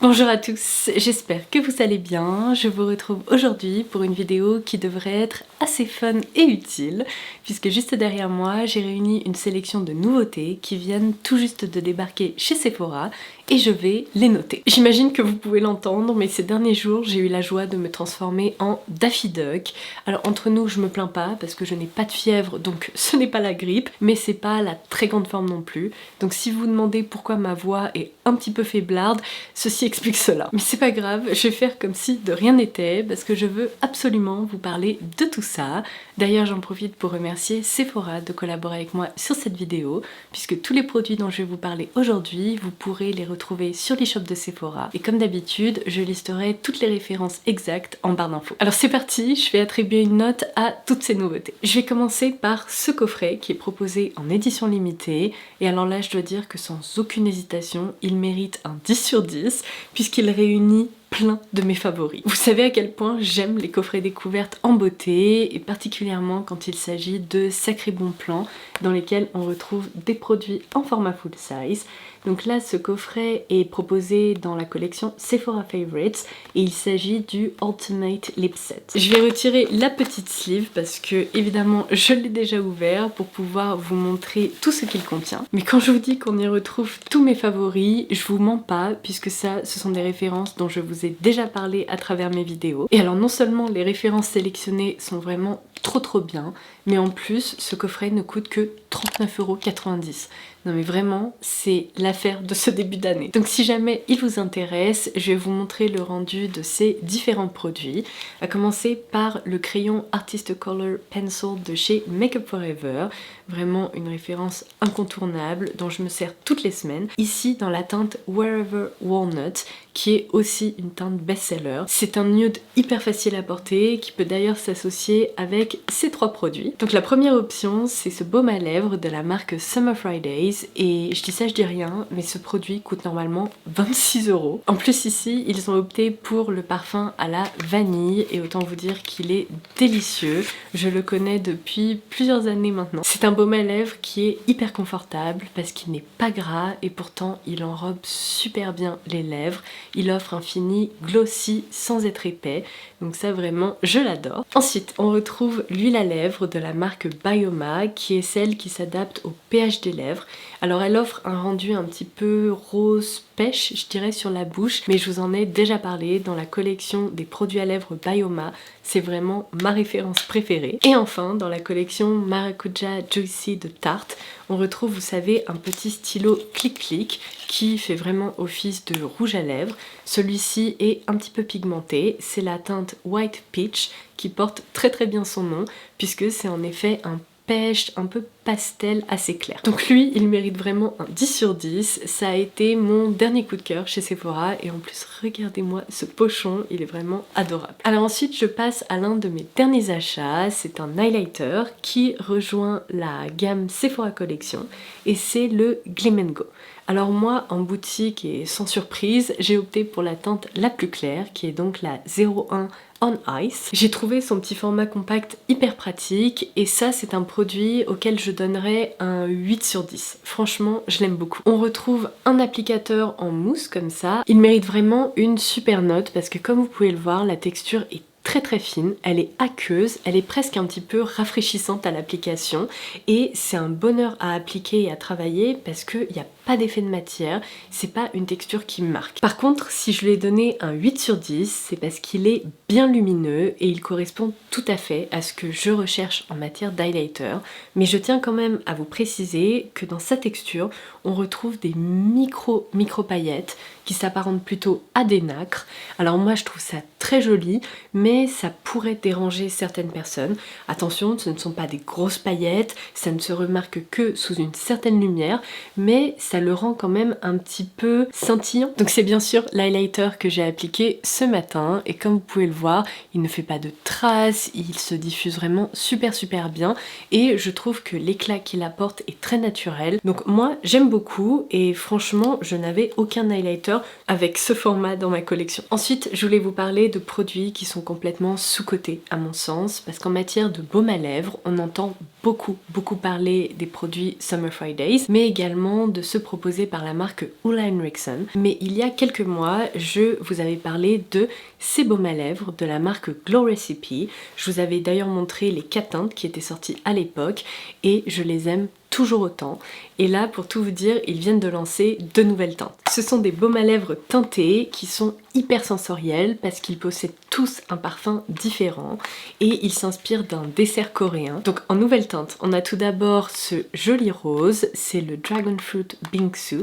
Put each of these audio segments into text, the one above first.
Bonjour à tous, j'espère que vous allez bien. Je vous retrouve aujourd'hui pour une vidéo qui devrait être assez fun et utile puisque juste derrière moi j'ai réuni une sélection de nouveautés qui viennent tout juste de débarquer chez Sephora et je vais les noter. J'imagine que vous pouvez l'entendre, mais ces derniers jours j'ai eu la joie de me transformer en Daffy Duck. Alors entre nous je me plains pas parce que je n'ai pas de fièvre, donc ce n'est pas la grippe, mais c'est pas la très grande forme non plus. Donc si vous vous demandez pourquoi ma voix est un petit peu faiblarde, ceci explique cela. Mais c'est pas grave, je vais faire comme si de rien n'était parce que je veux absolument vous parler de tout ça. D'ailleurs j'en profite pour remercier Sephora de collaborer avec moi sur cette vidéo puisque tous les produits dont je vais vous parler aujourd'hui, vous pourrez les retrouver sur l'e-shop de Sephora. Et comme d'habitude, je listerai toutes les références exactes en barre d'infos. Alors c'est parti, je vais attribuer une note à toutes ces nouveautés. Je vais commencer par ce coffret qui est proposé en édition limitée. Et alors là, je dois dire que sans aucune hésitation, il mérite un 10 sur 10 puisqu'il réunit plein de mes favoris. Vous savez à quel point j'aime les coffrets découvertes en beauté et particulièrement quand il s'agit de sacrés bons plans dans lesquels on retrouve des produits en format full size. Donc là, ce coffret est proposé dans la collection Sephora Favorites et il s'agit du Ultimate Lip Set. Je vais retirer la petite sleeve parce que évidemment je l'ai déjà ouvert pour pouvoir vous montrer tout ce qu'il contient. Mais quand je vous dis qu'on y retrouve tous mes favoris, je vous mens pas puisque ça, ce sont des références dont je vous ai déjà parlé à travers mes vidéos. Et alors non seulement les références sélectionnées sont vraiment trop bien, mais en plus ce coffret ne coûte que 39,90 €. Non mais vraiment, c'est l'affaire de ce début d'année. Donc si jamais il vous intéresse, je vais vous montrer le rendu de ces différents produits. À commencer par le crayon Artist Color Pencil de chez Makeup Forever. Vraiment une référence incontournable dont je me sers toutes les semaines. Ici dans la teinte Wherever Walnut, qui est aussi une teinte best-seller. C'est un nude hyper facile à porter, qui peut d'ailleurs s'associer avec ces trois produits. Donc la première option, c'est ce baume à lèvres de la marque Summer Fridays. Et je dis ça, je dis rien, mais ce produit coûte normalement 26 €. En plus ici, ils ont opté pour le parfum à la vanille et autant vous dire qu'il est délicieux. Je le connais depuis plusieurs années maintenant. C'est un baume à lèvres qui est hyper confortable parce qu'il n'est pas gras et pourtant il enrobe super bien les lèvres. Il offre un fini glossy sans être épais, donc ça vraiment je l'adore. Ensuite on retrouve l'huile à lèvres de la marque Bioma qui est celle qui s'adapte au pH des lèvres. Alors elle offre un rendu un petit peu rose pêche je dirais sur la bouche, mais je vous en ai déjà parlé dans la collection des produits à lèvres Bioma, c'est vraiment ma référence préférée. Et enfin dans la collection Maracuja Juicy de Tarte, on retrouve vous savez un petit stylo clic-clic qui fait vraiment office de rouge à lèvres. Celui-ci est un petit peu pigmenté, c'est la teinte White Peach qui porte très bien son nom puisque c'est en effet un pêche un peu pastel assez clair. Donc lui, il mérite vraiment un 10 sur 10. Ça a été mon dernier coup de cœur chez Sephora et en plus, regardez-moi ce pochon, il est vraiment adorable. Alors ensuite, je passe à l'un de mes derniers achats. C'est un highlighter qui rejoint la gamme Sephora Collection et c'est le Glam Go. Alors moi, en boutique et sans surprise, j'ai opté pour la teinte la plus claire qui est donc la 01 On Ice. J'ai trouvé son petit format compact hyper pratique et ça c'est un produit auquel je donnerais un 8 sur 10. Franchement, je l'aime beaucoup. On retrouve un applicateur en mousse comme ça. Il mérite vraiment une super note parce que comme vous pouvez le voir, la texture est très fine, elle est aqueuse, elle est presque un petit peu rafraîchissante à l'application et c'est un bonheur à appliquer et à travailler parce qu'il n'y a pas d'effet de matière, c'est pas une texture qui me marque. Par contre, si je lui ai donné un 8 sur 10, c'est parce qu'il est bien lumineux et il correspond tout à fait à ce que je recherche en matière d'highlighter, mais je tiens quand même à vous préciser que dans sa texture, on retrouve des micro paillettes qui s'apparentent plutôt à des nacres. Alors moi je trouve ça très joli, mais ça pourrait déranger certaines personnes. Attention, ce ne sont pas des grosses paillettes, ça ne se remarque que sous une certaine lumière, mais ça le rend quand même un petit peu scintillant. Donc c'est bien sûr l'highlighter que j'ai appliqué ce matin et comme vous pouvez le voir, il ne fait pas de traces, il se diffuse vraiment super bien et je trouve que l'éclat qu'il apporte est très naturel. Donc moi j'aime beaucoup et franchement je n'avais aucun highlighter avec ce format dans ma collection. Ensuite je voulais vous parler de produits qui sont complètement sous-cotés à mon sens parce qu'en matière de baume à lèvres on entend beaucoup parlé des produits Summer Fridays, mais également de ceux proposés par la marque Ulla Henriksen. Mais il y a quelques mois, je vous avais parlé de ces baumes à lèvres de la marque Glow Recipe. Je vous avais d'ailleurs montré les 4 teintes qui étaient sorties à l'époque et je les aime toujours autant. Et là, pour tout vous dire, ils viennent de lancer 2 nouvelles teintes. Ce sont des baumes à lèvres teintés qui sont hyper sensoriels parce qu'ils possèdent tous un parfum différent et ils s'inspirent d'un dessert coréen. Donc en nouvelle teinte, on a tout d'abord ce joli rose, c'est le Dragon Fruit Bingsu,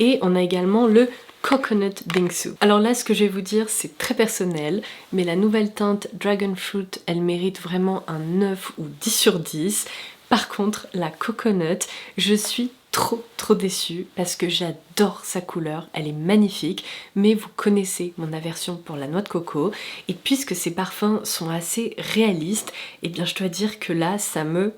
et on a également le Coconut Bingsu. Alors là, ce que je vais vous dire, c'est très personnel, mais la nouvelle teinte Dragon Fruit, elle mérite vraiment un 9 ou 10 sur 10. Par contre, la Coconut, je suis trop déçue parce que j'adore sa couleur, elle est magnifique, mais vous connaissez mon aversion pour la noix de coco, et puisque ces parfums sont assez réalistes, eh bien je dois dire que là, ça me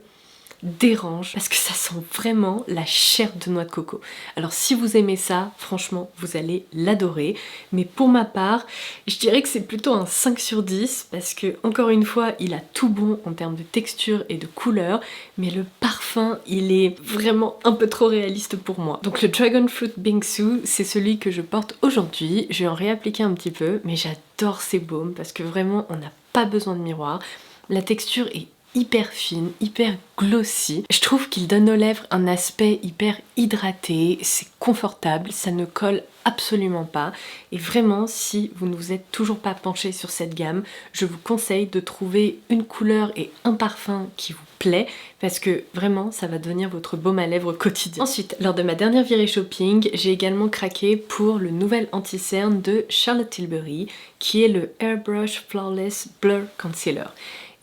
dérange parce que ça sent vraiment la chair de noix de coco. Alors si vous aimez ça, franchement vous allez l'adorer, mais pour ma part je dirais que c'est plutôt un 5 sur 10 parce que encore une fois il a tout bon en termes de texture et de couleur, mais le parfum il est vraiment un peu trop réaliste pour moi. Donc le Dragon Fruit Bingsu, c'est celui que je porte aujourd'hui. Je vais en réappliquer un petit peu, mais j'adore ces baumes parce que vraiment on n'a pas besoin de miroir. La texture est hyper fine, hyper glossy. Je trouve qu'il donne aux lèvres un aspect hyper hydraté, c'est confortable, ça ne colle absolument pas. Et vraiment, si vous ne vous êtes toujours pas penché sur cette gamme, je vous conseille de trouver une couleur et un parfum qui vous plaît, parce que vraiment, ça va devenir votre baume à lèvres quotidien. Ensuite, lors de ma dernière virée shopping, j'ai également craqué pour le nouvel anti-cerne de Charlotte Tilbury, qui est le Airbrush Flawless Blur Concealer.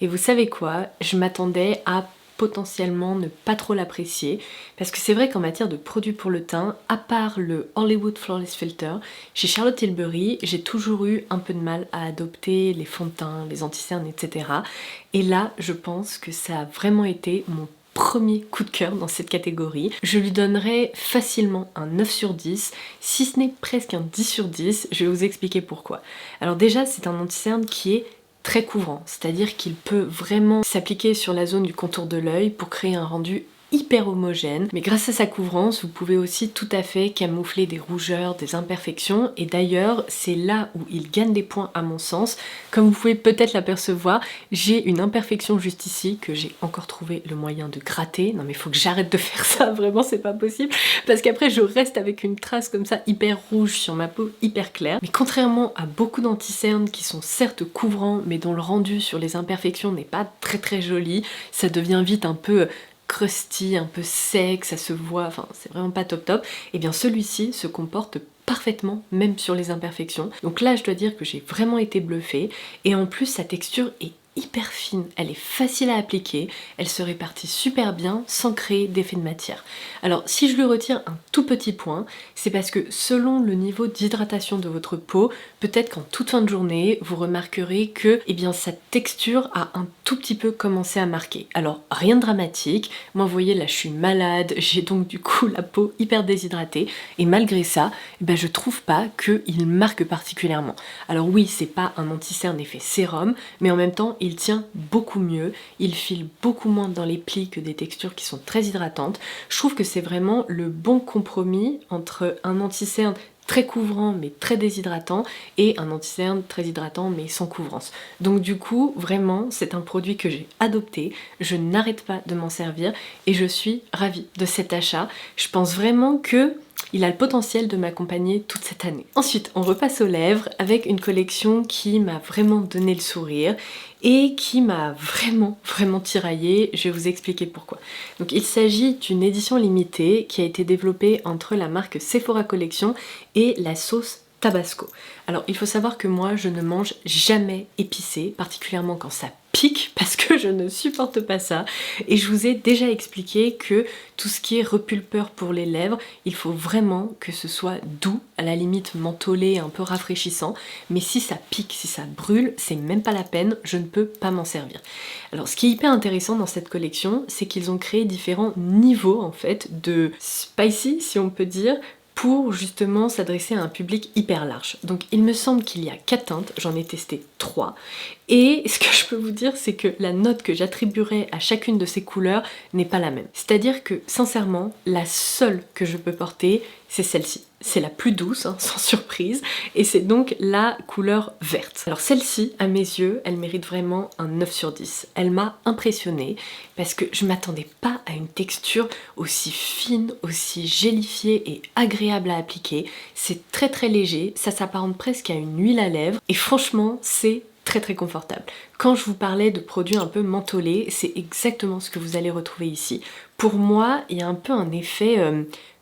Et vous savez quoi, je m'attendais à potentiellement ne pas trop l'apprécier parce que c'est vrai qu'en matière de produits pour le teint, à part le Hollywood Flawless Filter, chez Charlotte Tilbury, j'ai toujours eu un peu de mal à adopter les fonds de teint, les anti-cernes, etc. Et là, je pense que ça a vraiment été mon premier coup de cœur dans cette catégorie. Je lui donnerais facilement un 9 sur 10, si ce n'est presque un 10 sur 10, je vais vous expliquer pourquoi. Alors déjà, c'est un anti-cerne qui est très couvrant, c'est-à-dire qu'il peut vraiment s'appliquer sur la zone du contour de l'œil pour créer un rendu hyper homogène, mais grâce à sa couvrance, vous pouvez aussi tout à fait camoufler des rougeurs, des imperfections, et d'ailleurs, c'est là où il gagne des points à mon sens. Comme vous pouvez peut-être l'apercevoir, j'ai une imperfection juste ici que j'ai encore trouvé le moyen de gratter. Non mais il faut que j'arrête de faire ça, vraiment c'est pas possible, parce qu'après je reste avec une trace comme ça hyper rouge sur ma peau, hyper claire. Mais contrairement à beaucoup d'anti-cernes qui sont certes couvrants, mais dont le rendu sur les imperfections n'est pas très joli, ça devient vite un peu crusty, un peu sec, ça se voit, enfin c'est vraiment pas top, et bien celui-ci se comporte parfaitement même sur les imperfections. Donc là je dois dire que j'ai vraiment été bluffée, et en plus sa texture est hyper fine, elle est facile à appliquer, elle se répartit super bien sans créer d'effet de matière. Alors si je lui retire un tout petit point, c'est parce que selon le niveau d'hydratation de votre peau, peut-être qu'en toute fin de journée, vous remarquerez que sa texture a un tout petit peu commencé à marquer. Alors rien de dramatique, moi vous voyez là je suis malade, j'ai donc du coup la peau hyper déshydratée, et malgré ça, je trouve pas qu'il marque particulièrement. Alors oui, c'est pas un anti-cerne effet sérum, mais en même temps il tient beaucoup mieux, il file beaucoup moins dans les plis que des textures qui sont très hydratantes. Je trouve que c'est vraiment le bon compromis entre un anti-cerne très couvrant mais très déshydratant et un anti-cerne très hydratant mais sans couvrance. Donc du coup vraiment c'est un produit que j'ai adopté, je n'arrête pas de m'en servir et je suis ravie de cet achat. Je pense vraiment que il a le potentiel de m'accompagner toute cette année. Ensuite, on repasse aux lèvres avec une collection qui m'a vraiment donné le sourire et qui m'a vraiment tiraillée. Je vais vous expliquer pourquoi. Donc il s'agit d'une édition limitée qui a été développée entre la marque Sephora Collection et la sauce Tabasco. Alors il faut savoir que moi je ne mange jamais épicé, particulièrement quand ça pique, parce que je ne supporte pas ça, et je vous ai déjà expliqué que tout ce qui est repulpeur pour les lèvres, il faut vraiment que ce soit doux, à la limite mentholé, un peu rafraîchissant, mais si ça pique, si ça brûle, c'est même pas la peine, je ne peux pas m'en servir. Alors ce qui est hyper intéressant dans cette collection, c'est qu'ils ont créé différents niveaux en fait de spicy, si on peut dire, pour justement s'adresser à un public hyper large. Donc il me semble qu'il y a 4 teintes, j'en ai testé 3. Et ce que je peux vous dire, c'est que la note que j'attribuerai à chacune de ces couleurs n'est pas la même. C'est-à-dire que sincèrement, la seule que je peux porter, c'est celle-ci. C'est la plus douce, hein, sans surprise, et c'est donc la couleur verte. Alors celle-ci, à mes yeux, elle mérite vraiment un 9 sur 10. Elle m'a impressionnée parce que je m'attendais pas à une texture aussi fine, aussi gélifiée et agréable à appliquer. C'est très très léger, ça s'apparente presque à une huile à lèvres, et franchement, c'est très confortable. Quand je vous parlais de produits un peu mentholés, c'est exactement ce que vous allez retrouver ici. Pour moi, il y a un peu un effet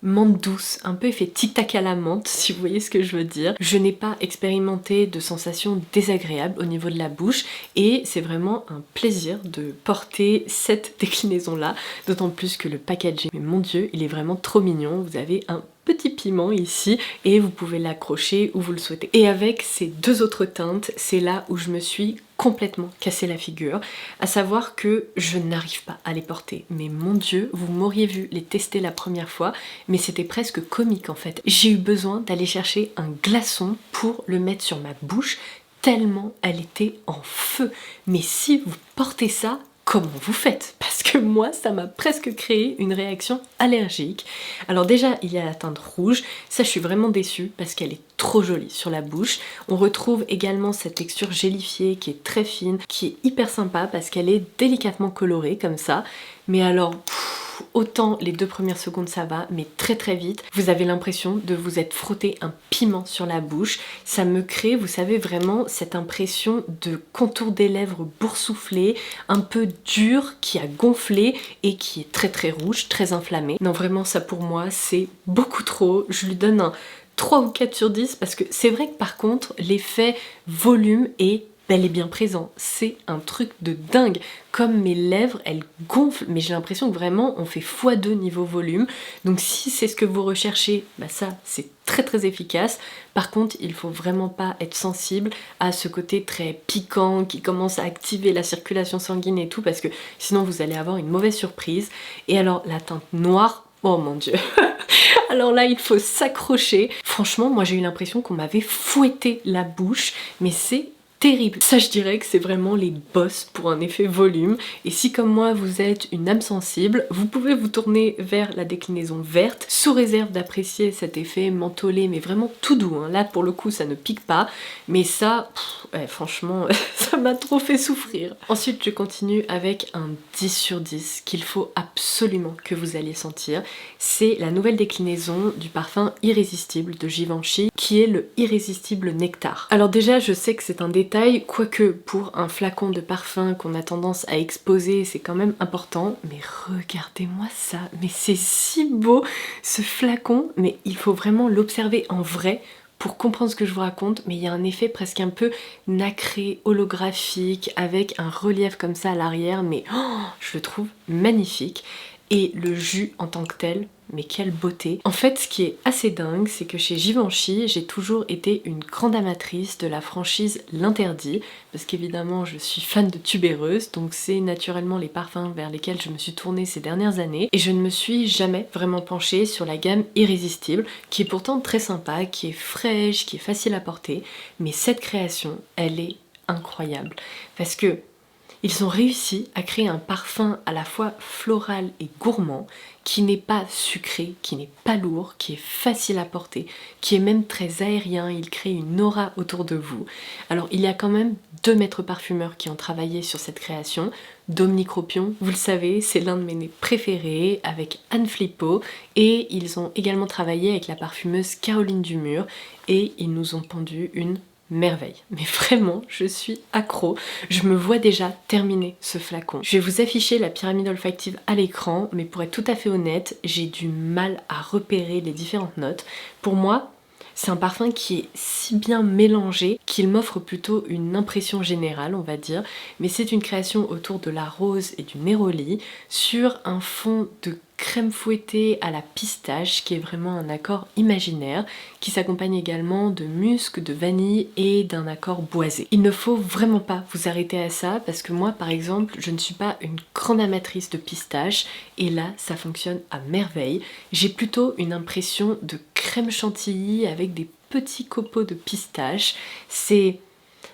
menthe douce, un peu effet tic-tac à la menthe, si vous voyez ce que je veux dire. Je n'ai pas expérimenté de sensations désagréables au niveau de la bouche et c'est vraiment un plaisir de porter cette déclinaison-là, d'autant plus que le packaging, mais mon Dieu, il est vraiment trop mignon. Vous avez un petit piment ici et vous pouvez l'accrocher où vous le souhaitez. Et avec ces 2 autres teintes, c'est là où je me suis complètement cassé la figure, à savoir que je n'arrive pas à les porter. Mais mon Dieu, vous m'auriez vu les tester la première fois, mais c'était presque comique en fait. J'ai eu besoin d'aller chercher un glaçon pour le mettre sur ma bouche, tellement elle était en feu. Mais si vous portez ça, comment vous faites? Parce que moi, ça m'a presque créé une réaction allergique. Alors déjà, il y a la teinte rouge. Ça, je suis vraiment déçue parce qu'elle est trop jolie sur la bouche. On retrouve également cette texture gélifiée qui est très fine, qui est hyper sympa parce qu'elle est délicatement colorée comme ça. Mais alors, autant les 2 premières secondes ça va, mais très vite, vous avez l'impression de vous être frotté un piment sur la bouche. Ça me crée, vous savez, vraiment cette impression de contour des lèvres boursouflé, un peu dur, qui a gonflé et qui est très rouge, très inflammé. Non, vraiment, ça pour moi, c'est beaucoup trop. Je lui donne un 3 ou 4 sur 10 parce que c'est vrai que par contre, l'effet volume est bel et bien présent. C'est un truc de dingue. Comme mes lèvres, elles gonflent, mais j'ai l'impression que vraiment on fait x2 niveau volume. Donc si c'est ce que vous recherchez, bah ça c'est très efficace. Par contre, il faut vraiment pas être sensible à ce côté très piquant qui commence à activer la circulation sanguine et tout, parce que sinon vous allez avoir une mauvaise surprise. Et alors la teinte noire, oh mon Dieu. Alors là, il faut s'accrocher. Franchement, moi j'ai eu l'impression qu'on m'avait fouetté la bouche, mais c'est terrible. Ça, je dirais que c'est vraiment les boss pour un effet volume. Et si comme moi vous êtes une âme sensible, vous pouvez vous tourner vers la déclinaison verte, sous réserve d'apprécier cet effet mentholé, mais vraiment tout doux, hein. Là pour le coup ça ne pique pas, mais ça, ouais, franchement, ça m'a trop fait souffrir. Ensuite je continue avec un 10 sur 10 qu'il faut absolument que vous alliez sentir. C'est la nouvelle déclinaison du parfum Irrésistible de Givenchy, qui est le Irrésistible Nectar. Alors déjà, je sais que c'est un détail, quoique pour un flacon de parfum qu'on a tendance à exposer, c'est quand même important. Mais regardez-moi ça, mais c'est si beau ce flacon, mais il faut vraiment l'observer en vrai pour comprendre ce que je vous raconte, mais il y a un effet presque un peu nacré, holographique, avec un relief comme ça à l'arrière, mais oh, je le trouve magnifique. Et le jus en tant que tel, mais quelle beauté. En fait, ce qui est assez dingue, c'est que chez Givenchy, j'ai toujours été une grande amatrice de la franchise L'Interdit, parce qu'évidemment je suis fan de tubéreuse, donc c'est naturellement les parfums vers lesquels je me suis tournée ces dernières années, et je ne me suis jamais vraiment penchée sur la gamme Irrésistible, qui est pourtant très sympa, qui est fraîche, qui est facile à porter, mais cette création, elle est incroyable, parce que ils ont réussi à créer un parfum à la fois floral et gourmand, qui n'est pas sucré, qui n'est pas lourd, qui est facile à porter, qui est même très aérien, il crée une aura autour de vous. Alors il y a quand même 2 maîtres parfumeurs qui ont travaillé sur cette création. Dominique Ropion, vous le savez, c'est l'un de mes nez préférés, avec Anne Flippo, et ils ont également travaillé avec la parfumeuse Caroline Dumur, et ils nous ont pondu une merveille. Mais vraiment, je suis accro. Je me vois déjà terminer ce flacon. Je vais vous afficher la pyramide olfactive à l'écran, mais pour être tout à fait honnête, j'ai du mal à repérer les différentes notes. Pour moi, c'est un parfum qui est si bien mélangé qu'il m'offre plutôt une impression générale, on va dire, mais c'est une création autour de la rose et du néroli sur un fond de crème fouettée à la pistache qui est vraiment un accord imaginaire qui s'accompagne également de musc, de vanille et d'un accord boisé. Il ne faut vraiment pas vous arrêter à ça parce que moi par exemple je ne suis pas une grande amatrice de pistache et là ça fonctionne à merveille. J'ai plutôt une impression de crème chantilly avec des petits copeaux de pistache. C'est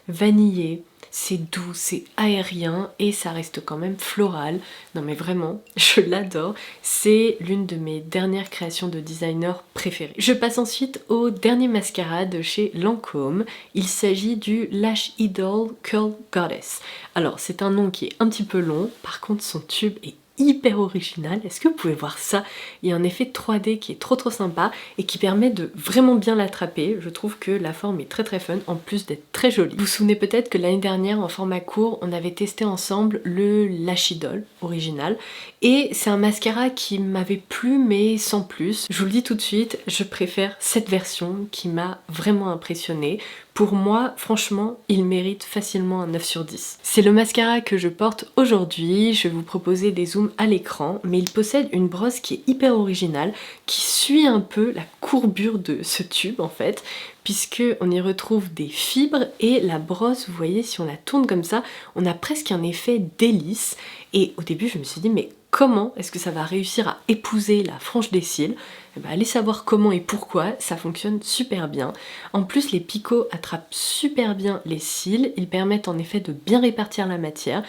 vanillé, c'est doux, c'est aérien et ça reste quand même floral. Non mais vraiment, je l'adore. C'est l'une de mes dernières créations de designer préférées. Je passe ensuite au dernier mascara de chez Lancôme. Il s'agit du Lash Idol Curl Goddess. Alors c'est un nom qui est un petit peu long, par contre son tube est hyper original. Est-ce que vous pouvez voir ça? Il y a un effet 3D qui est trop sympa et qui permet de vraiment bien l'attraper. Je trouve que la forme est très fun en plus d'être très jolie. Vous vous souvenez peut-être que l'année dernière en format court on avait testé ensemble le Lash Idol original et c'est un mascara qui m'avait plu mais sans plus. Je vous le dis tout de suite, je préfère cette version qui m'a vraiment impressionnée. Pour moi, franchement, il mérite facilement un 9 sur 10. C'est le mascara que je porte aujourd'hui. Je vais vous proposer des zooms à l'écran, mais il possède une brosse qui est hyper originale, qui suit un peu la courbure de ce tube en fait, puisque on y retrouve des fibres et la brosse, vous voyez, si on la tourne comme ça, on a presque un effet d'hélice. Et au début, je me suis dit, mais comment est-ce que ça va réussir à épouser la frange des cils? Eh ben, allez savoir comment et pourquoi, ça fonctionne super bien. En plus, les picots attrapent super bien les cils, ils permettent en effet de bien répartir la matière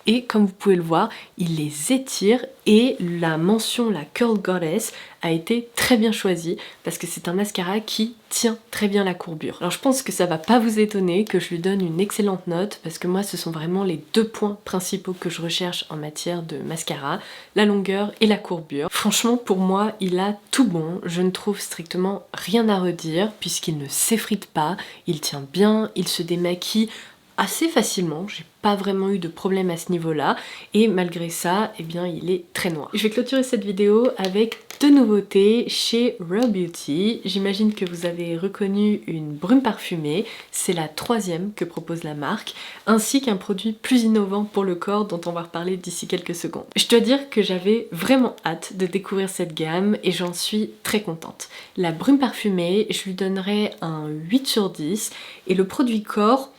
et comme vous pouvez le voir, ils les étirent et la mention, la Curl Goddess, a été très bien choisie parce que c'est un mascara qui tient très bien la courbure. Alors je pense que ça va pas vous étonner que je lui donne une excellente note parce que moi ce sont vraiment les deux points principaux que je recherche en matière de mascara, la longueur et la courbure. Franchement pour moi il a tout bon, je ne trouve strictement rien à redire puisqu'il ne s'effrite pas, il tient bien, il se démaquille assez facilement, j'ai pas vraiment eu de problème à ce niveau-là et malgré ça, eh bien il est très noir. Je vais clôturer cette vidéo avec deux nouveautés chez Rare Beauty. J'imagine que vous avez reconnu une brume parfumée, c'est la troisième que propose la marque, ainsi qu'un produit plus innovant pour le corps dont on va reparler d'ici quelques secondes. Je dois dire que j'avais vraiment hâte de découvrir cette gamme et j'en suis très contente. La brume parfumée, je lui donnerais un 8 sur 10 et le produit corps,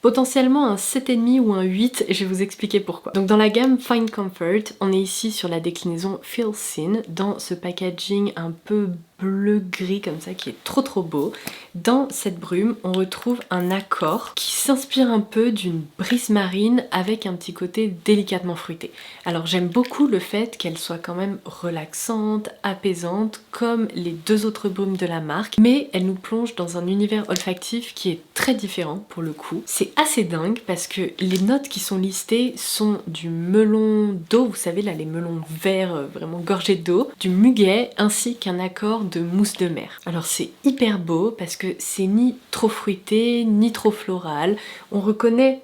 potentiellement un 7,5 ou un 8, et je vais vous expliquer pourquoi. Donc dans la gamme Fine Comfort, on est ici sur la déclinaison Feel Thin, dans ce packaging un peu bleu-gris comme ça qui est trop beau. Dans cette brume, on retrouve un accord qui s'inspire un peu d'une brise marine avec un petit côté délicatement fruité. Alors j'aime beaucoup le fait qu'elle soit quand même relaxante, apaisante, comme les deux autres brumes de la marque, mais elle nous plonge dans un univers olfactif qui est très différent pour le coup. C'est assez dingue parce que les notes qui sont listées sont du melon d'eau, vous savez là les melons verts vraiment gorgés d'eau, du muguet ainsi qu'un accord de mousse de mer. Alors c'est hyper beau parce que c'est ni trop fruité ni trop floral. On reconnaît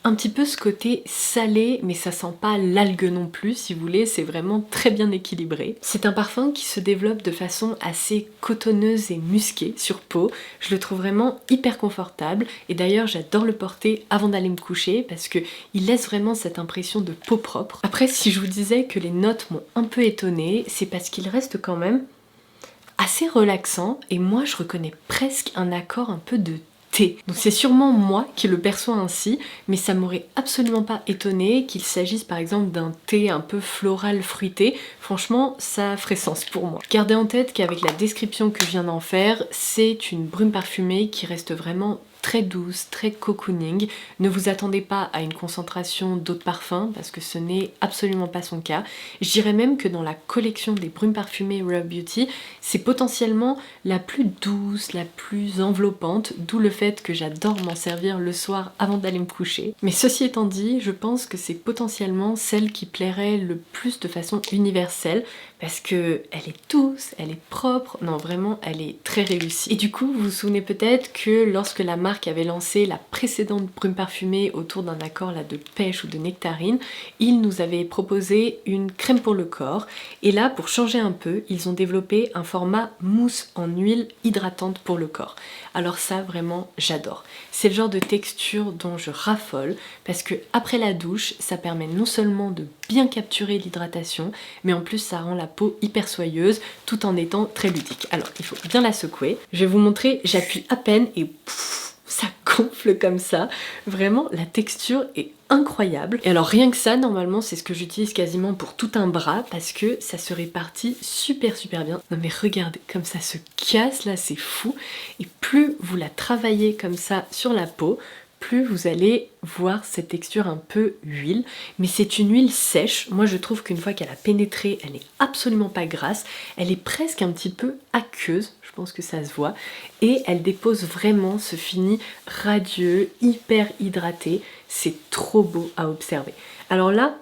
un petit peu ce côté salé, mais ça sent pas l'algue non plus, si vous voulez, c'est vraiment très bien équilibré. C'est un parfum qui se développe de façon assez cotonneuse et musquée sur peau. Je le trouve vraiment hyper confortable et d'ailleurs j'adore le porter avant d'aller me coucher parce que il laisse vraiment cette impression de peau propre. Après, si je vous disais que les notes m'ont un peu étonnée, c'est parce qu'il reste quand même assez relaxant et moi je reconnais presque un accord un peu de thé. Donc c'est sûrement moi qui le perçois ainsi, mais ça m'aurait absolument pas étonné qu'il s'agisse par exemple d'un thé un peu floral fruité. Franchement, ça ferait sens pour moi. Gardez en tête qu'avec la description que je viens d'en faire, c'est une brume parfumée qui reste vraiment très douce, très cocooning. Ne vous attendez pas à une concentration d'eau de parfum parce que ce n'est absolument pas son cas. Je dirais même que dans la collection des brumes parfumées Rare Beauty, c'est potentiellement la plus douce, la plus enveloppante, d'où le fait que j'adore m'en servir le soir avant d'aller me coucher. Mais ceci étant dit, je pense que c'est potentiellement celle qui plairait le plus de façon universelle parce que elle est douce, elle est propre, non vraiment elle est très réussie. Et du coup vous vous souvenez peut-être que lorsque la marque avait lancé la précédente brume parfumée autour d'un accord là de pêche ou de nectarine, ils nous avaient proposé une crème pour le corps et là pour changer un peu, ils ont développé un format mousse en huile hydratante pour le corps. Alors ça vraiment j'adore. C'est le genre de texture dont je raffole parce que après la douche, ça permet non seulement de bien capturer l'hydratation, mais en plus ça rend la peau hyper soyeuse tout en étant très ludique. Alors il faut bien la secouer. Je vais vous montrer, j'appuie à peine et pouf, ça gonfle comme ça. Vraiment, la texture est incroyable. Et alors rien que ça, normalement, c'est ce que j'utilise quasiment pour tout un bras parce que ça se répartit super bien. Non mais regardez, comme ça se casse là, c'est fou. Et plus vous la travaillez comme ça sur la peau, plus vous allez voir cette texture un peu huile, mais c'est une huile sèche. Moi je trouve qu'une fois qu'elle a pénétré, elle est absolument pas grasse, elle est presque un petit peu aqueuse, je pense que ça se voit, et elle dépose vraiment ce fini radieux, hyper hydraté, c'est trop beau à observer. Alors là,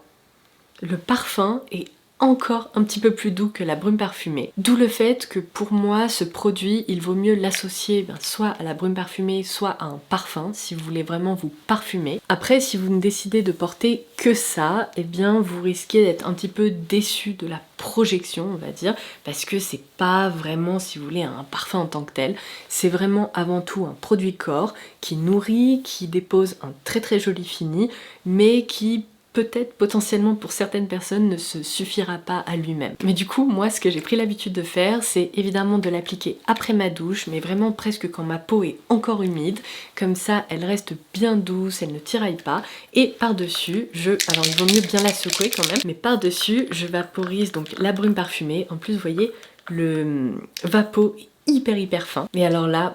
le parfum est encore un petit peu plus doux que la brume parfumée. D'où le fait que pour moi, ce produit, il vaut mieux l'associer soit à la brume parfumée, soit à un parfum, si vous voulez vraiment vous parfumer. Après, si vous ne décidez de porter que ça, eh bien vous risquez d'être un petit peu déçu de la projection, on va dire, parce que c'est pas vraiment, si vous voulez, un parfum en tant que tel. C'est vraiment avant tout un produit corps qui nourrit, qui dépose un très joli fini, mais qui peut-être potentiellement pour certaines personnes ne se suffira pas à lui-même. Mais du coup, moi ce que j'ai pris l'habitude de faire, c'est évidemment de l'appliquer après ma douche, mais vraiment presque quand ma peau est encore humide, comme ça elle reste bien douce, elle ne tiraille pas, et par-dessus, alors il vaut mieux bien la secouer quand même, mais par-dessus je vaporise donc la brume parfumée. En plus vous voyez, le vapeau est hyper fin, mais alors là,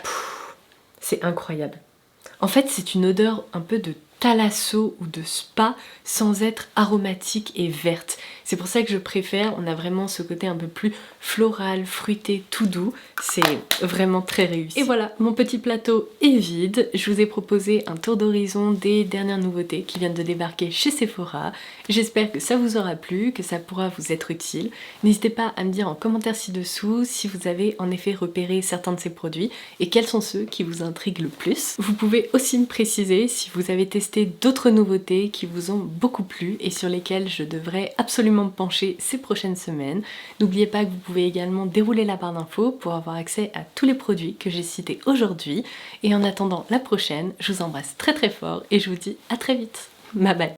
c'est incroyable. En fait c'est une odeur un peu de thalasso ou de spa sans être aromatique et verte. C'est pour ça que je préfère, on a vraiment ce côté un peu plus floral, fruité, tout doux. C'est vraiment très réussi. Et voilà, mon petit plateau est vide. Je vous ai proposé un tour d'horizon des dernières nouveautés qui viennent de débarquer chez Sephora. J'espère que ça vous aura plu, que ça pourra vous être utile. N'hésitez pas à me dire en commentaire ci-dessous si vous avez en effet repéré certains de ces produits et quels sont ceux qui vous intriguent le plus. Vous pouvez aussi me préciser si vous avez testé d'autres nouveautés qui vous ont beaucoup plu et sur lesquelles je devrais absolument me pencher ces prochaines semaines. N'oubliez pas que vous pouvez également dérouler la barre d'infos pour avoir accès à tous les produits que j'ai cités aujourd'hui. Et en attendant la prochaine, je vous embrasse très fort et je vous dis à très vite. Bye bye.